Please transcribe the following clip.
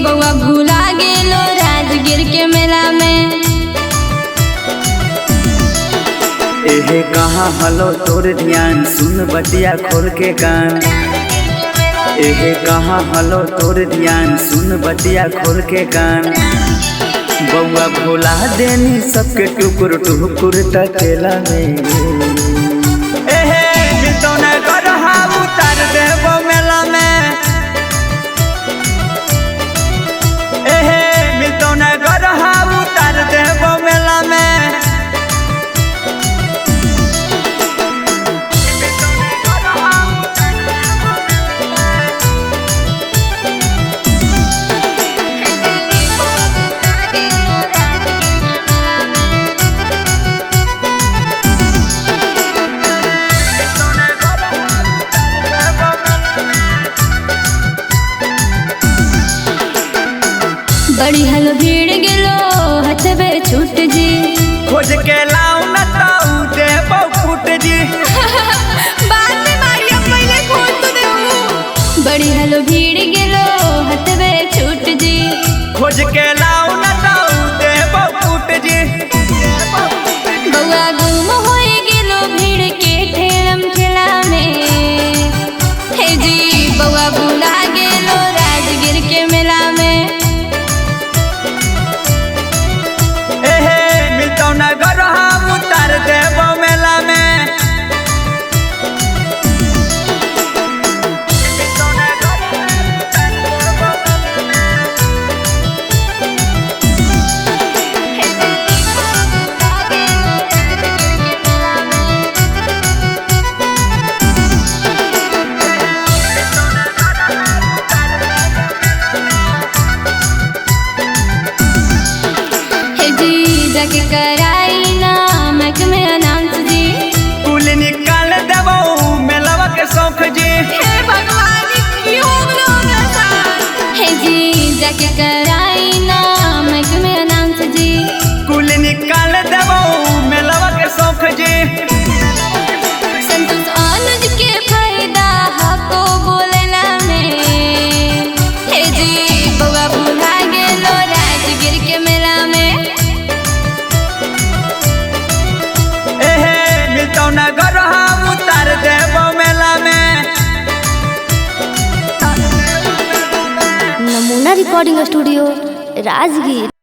बउआ भूला गेलो राजगीर के मेला में। एहे कहाँ हलो तोर ध्यान सुन बतिया खोल के कान। एहे कहाँ हलो तोर ध्यान सुन बतिया खोल के कान। बउआ भूला देनी सबके टुकुर टुकुर टकेला में। एहे मितौना गरहा उतार देबो मेला में। एहे मितौना गरहा उतार देबो मेला में। बड़ी हल भीड़ गेलो हथबे छूट जी। खोज के लाऊ न ताऊ देबो फूट जी। बाद में मारिया पहले खोज तो देऊ। बड़ी हल भीड़ गेलो हथबे छूट जी। खोज के लाऊ न ताऊ देबो फूट जी। बउआ गुम होई गेलो भीड़ के ठेलम ठेला में। हे जी बउआ भूला गेलो राजगीर के मेला में। मितौना गरहा उतार देबो मेला में। हे जी जाके कराई ना मैक में अनाउंस जी। कुल निकाल देबो मेलवा के शौक जी। हे भगवान क्यों ना सा। हे जी जाके कराई ना मैक में अनाउंस जी। कुल निकाल देबो मेलवा के शौक जी। संतोष अनुज के फायदा हको बोलेला में। हे जी बउआ भूला गेलो राजगीर के मेला में। एहे मितौना गरहा उतार देबो मेला में। नमूना रिकॉर्डिंग स्टूडियो राजगीर।